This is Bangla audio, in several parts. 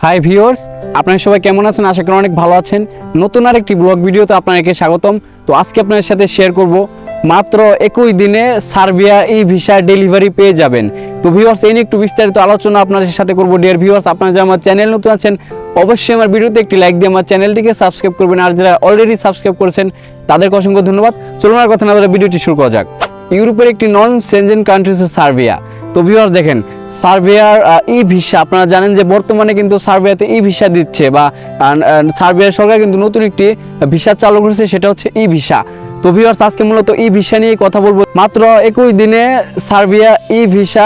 হাই ভিউয়ার্স, আপনারা সবাই কেমন আছেন? আশা করি অনেক ভালো আছেন। নতুন আরেকটি ব্লগ ভিডিওতে আপনাদেরকে স্বাগতম। তো আজকে আপনাদের সাথে শেয়ার করব মাত্র 21 দিনে সার্বিয়া ই ভিসা ডেলিভারি পেয়ে যাবেন। তো ভিউয়ার্স, এই নিয়ে একটু বিস্তারিত আলোচনা আপনাদের সাথে করব। ডিয়ার ভিউয়ার্স, আপনারা যারা আমার চ্যানেল নতুন আছেন অবশ্যই আমার ভিডিওতে একটি লাইক দিয়ে আমার চ্যানেলটিকে সাবস্ক্রাইব করবেন, আর যারা অলরেডি সাবস্ক্রাইব করেছেন তাদেরকে অসংখ্য ধন্যবাদ। চলুন আর কথা না বলে ভিডিওটি শুরু করা যাক। ইউরোপের একটি নন সেনজেন কান্ট্রি হচ্ছে সার্বিয়া। তো ভিউয়ার্স দেখেন, সার্বিয়ার ই ভিসা, আপনারা জানেন যে বর্তমানে কিন্তু সার্বিয়াতে ই ভিসা দিচ্ছে, বা সার্বিয়ার সরকার কিন্তু নতুন একটি ভিসা চালু করেছে, সেটা হচ্ছে ই ভিসা। তো ভিউয়ার্স, আজকে মূলত ই ভিসা নিয়ে কথা বলবো। মাত্র 21 দিনে সার্বিয়া ই ভিসা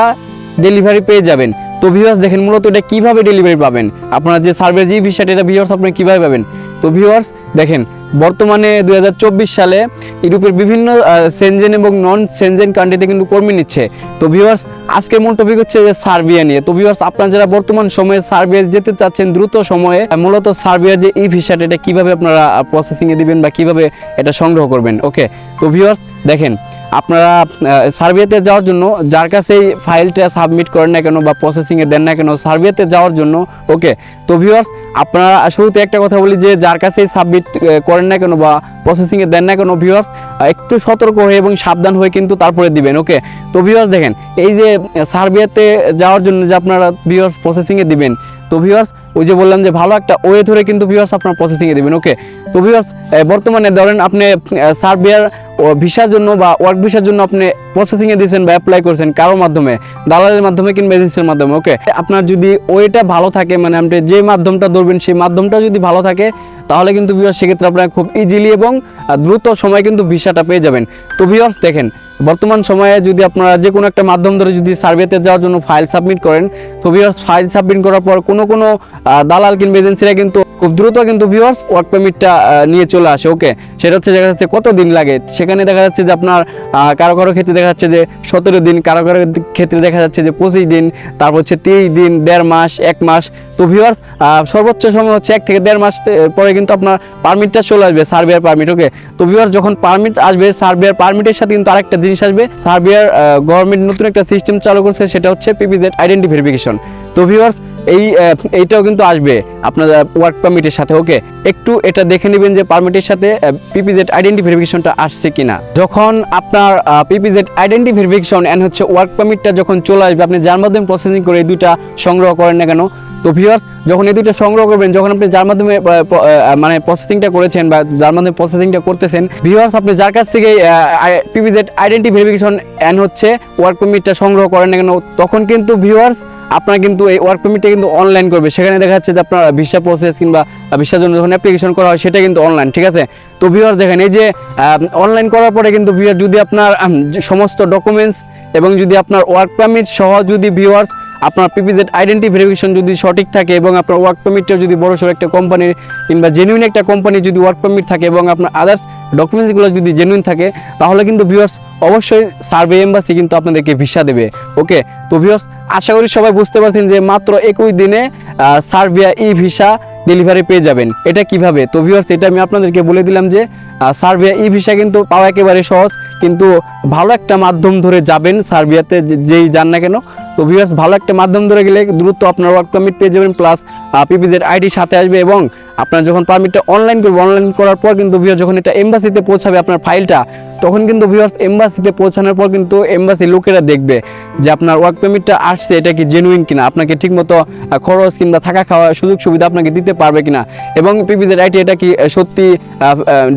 ডেলিভারি পেয়ে যাবেন। তো ভিউয়ার্স দেখেন, মূলত এটা কিভাবে ডেলিভারি পাবেন, আপনারা যে সার্বিয়ার যে ভিসাটা, এটা ভিউয়ার্স আপনারা কিভাবে পাবেন। তো ভিউয়ার্স দেখেন, বর্তমানে 2024 সালে ইউরোপের বিভিন্ন সেনজেন এবং নন সেনজেন কান্ট্রিতে কিন্তু কর্মী নিচ্ছে। তো ভিউয়ার্স, আজকের মূল টপিক হচ্ছে যে সার্বিয়া নিয়ে। তো ভিউয়ার্স, আপনারা যারা বর্তমান সময়ে সার্বিয়া যেতে চাচ্ছেন দ্রুত সময়ে, মূলত সার্বিয়ার যে ই ভিসাটা, এটা কিভাবে আপনারা প্রসেসিংয়ে দিবেন বা কিভাবে এটা সংগ্রহ করবেন। ওকে, তো ভিউয়ার্স দেখেন, আপনারা সার্বিয়াতে যাওয়ার জন্য যার কাছে এই ফাইলটা সাবমিট করেন না কেন বা প্রসেসিংয়ে দেন না কেন সার্বিয়াতে যাওয়ার জন্য, ওকে, তো ভিউয়ার্স আপনারা শুরুতে একটা কথা বলি যে যার কাছেই সাবমিট করেন না কেন বা প্রসেসিংয়ে দেন না কেন, ভিউয়ার্স একটু সতর্ক হয়ে এবং সাবধান হয়ে কিন্তু তারপরে দিবেন। ওকে, তো ভিউয়ার্স দেখেন, এই যে সার্বিয়াতে যাওয়ার জন্য যে আপনারা ভিউয়ার্স প্রসেসিংয়ে দিবেন, তো ভিউয়ার্স ওই যে বললাম যে ভালো একটা ওয়ে ধরে কিন্তু ভিউয়ার্স আপনারা প্রসেসিংয়ে দিবেন। ওকে, তো ভিউয়ার্স বর্তমানে ধরেন আপনি সার্বিয়ার ভিসার জন্য বা ওয়ার্ক ভিসার জন্য আপনি প্রসেসিংয়ে দিয়েছেন বা অ্যাপ্লাই করছেন কারোর মাধ্যমে, দালালের মাধ্যমে কিংবা এজেন্সির মাধ্যমে। ওকে, আপনার যদি ওইটা ভালো থাকে, মানে আপনি যে মাধ্যমটা ধরবেন সেই মাধ্যমটা যদি ভালো থাকে, তাহলে কিন্তু ভিউয়ার্স সেক্ষেত্রে আপনারা খুব ইজিলি এবং দ্রুত সময় কিন্তু ভিসাটা পেয়ে যাবেন। তো ভিউয়ার্স দেখেন, বর্তমান সময়ে যদি আপনারা যে কোনো একটা মাধ্যম ধরে যদি সার্বিয়াতে যাওয়ার জন্য ফাইল সাবমিট করেন, তো ভিউয়ার্স ফাইল সাবমিট করার পর কোনো দালাল কিংবা এজেন্সিরা কিন্তু খুব দ্রুত কিন্তু ভিউয়ার্স ওয়ার্ক পারমিটটা নিয়ে চলে আসে। ওকে, সেটা হচ্ছে দেখা যাচ্ছে কত দিন লাগে, সেখানে দেখা যাচ্ছে যে আপনার কারো ক্ষেত্রে দেখা যাচ্ছে যে 17 দিন, কারো ক্ষেত্রে দেখা যাচ্ছে যে 25 দিন, তারপর হচ্ছে 23 দিন, 1.5 মাস, 1 মাস। তো ভিউয়ার্স সর্বোচ্চ সময় হচ্ছে 1 থেকে 1.5 মাস পরে কিন্তু আপনার পারমিটটা চলে আসবে, সার্বিয়ার পারমিট। ওকে, তো ভিউয়ার্স যখন পারমিট আসবে, সার্বিয়ার পারমিটের সাথে কিন্তু আরেকটা জিনিস আসবে। সার্বিয়ার গভর্নমেন্ট নতুন একটা সিস্টেম চালু করছে, সেটা হচ্ছে পিপিজেড আইডেন্টি ভেরিফিকেশন। তো ভিউয়ার্স এইটাও কিন্তু আসবে আপনার ওয়ার্ক পারমিটের সাথে। ওকে, একটু এটা দেখে নেবেন যে পারমিটের সাথে পিপিজেড আইডেন্টি ভেরিফিকেশনটা আসছে কিনা। যখন আপনার পিপিজেড আইডেন্টি ভেরিফিকেশন এন্ড হচ্ছে ওয়ার্ক পারমিটটা যখন চলে আসবে, আপনি যার মাধ্যমে প্রসেসিং করে এই দুইটা সংগ্রহ করেন না কেন, তো ভিউয়ার্স যখন এই দুইটা সংগ্রহ করবেন, যখন আপনি যার মাধ্যমে মানে প্রসেসিংটা করেছেন বা যার মাধ্যমে প্রসেসিংটা করতেছেন, ভিউয়ার্স আপনি যার কাছ থেকে পিপিজেড আইডেন্টি ভেরিফিকেশন এন্ড হচ্ছে ওয়ার্ক পারমিটটা সংগ্রহ করেন না কেন, তখন কিন্তু ভিউয়ার্স আপনার কিন্তু এই ওয়ার্ক পারমিটটা কিন্তু অনলাইন করবে। সেখানে দেখা যাচ্ছে যে আপনার ভিসা প্রসেস কিংবা ভিসার জন্য যখন অ্যাপ্লিকেশন করা হয়, সেটা কিন্তু অনলাইন। ঠিক আছে, তো ভিউয়ার্স দেখেন, এই যে অনলাইন করার পরে কিন্তু ভিউয়ার যদি আপনার সমস্ত ডকুমেন্টস এবং যদি আপনার ওয়ার্ক পারমিট সহ যদি ভিউয়ার্স আপনার পিপিজেড আইডেন্টি ভেরিফিকেশন যদি সঠিক থাকে এবং আপনার ওয়ার্ক পারমিটটা যদি বড়সড় একটা কোম্পানির কিংবা জেনুইন একটা কোম্পানির যদি ওয়ার্ক পারমিট থাকে এবং আপনার আদার্স ডকুমেন্টসগুলো যদি জেনুইন থাকে, তাহলে কিন্তু ভিউয়ার্স অবশ্যই সার্বিয়া এম্বাসি কিন্তু আপনাদেরকে ভিসা দেবে। ওকে, তো ভিউয়ার্স আশা করি সবাই বুঝতে পারছেন যে মাত্র 21 দিনে সার্বিয়া ই ভিসা ডেলিভারি পেয়ে যাবেন। এটা কিভাবে? তো ভিউয়ার্স এটা আমি আপনাদেরকে বলে দিলাম যে সার্বিয়া ই ভিসা কিন্তু পাওয়া একেবারে সহজ, কিন্তু ভালো একটা মাধ্যম ধরে যাবেন সার্বিয়াতে, যেই যান না কেন। তো ভিউয়ার্স ভালো একটা মাধ্যম ধরে গেলে দ্রুত আপনার ওয়ার্ক পারমিট পেয়ে যাবেন, প্লাস পিপিজেড আইডি সাথে আসবে। এবং আপনার যখন পারমিটটা অনলাইন করবে, অনলাইন করার পর কিন্তু ভিউয়ার্স যখন এটা এম্বাসিতে পৌঁছাবে আপনার ফাইলটা, তখন কিন্তু ভিউয়ার্স এম্বাসিতে পৌঁছানোর পর কিন্তু এম্বাসি লোকেরা দেখবে যে আপনার ওয়ার্ক পারমিটটা আসছে, এটা কি জেনুইন কিনা, আপনাকে ঠিকমতো খরচ কিংবা থাকা খাওয়া সুযোগ সুবিধা আপনাকে দিতে পারবে কিনা, এবং পিপিজেড আইডি এটা কি সত্যি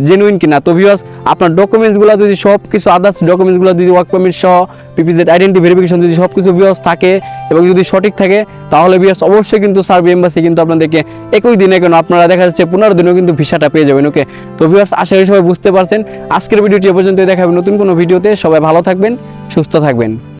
জেনুইন কিনা। তো ভিউয়ার্স আপনার ডকুমেন্টসগুলো যদি সব কিছু আদার্স ডকুমেন্টসগুলো যদি ওয়ার্ক পারমিট সহ পিপিজেড আইডেন্টি ভেরিফিকেশন যদি সব কিছু ভিউয়ার্স থাকে এবং যদি সঠিক থাকে, তাহলে ভিউয়ার্স অবশ্যই কিন্তু সার্বিয়া এম্বাসি কিন্তু আপনাদেরকে 21 দিনে কেন আপনারা দেখা যাচ্ছে 15 দিনেও কিন্তু ভিসাটা পেয়ে যাবেন। ওকে, তো ভিউয়ার্স আশা করি সবাই বুঝতে পারছেন। আজকের ভিডিওটি এ পর্যন্ত, দেখা হবে নতুন কোনো ভিডিওতে। সবাই ভালো থাকবেন, সুস্থ থাকবেন।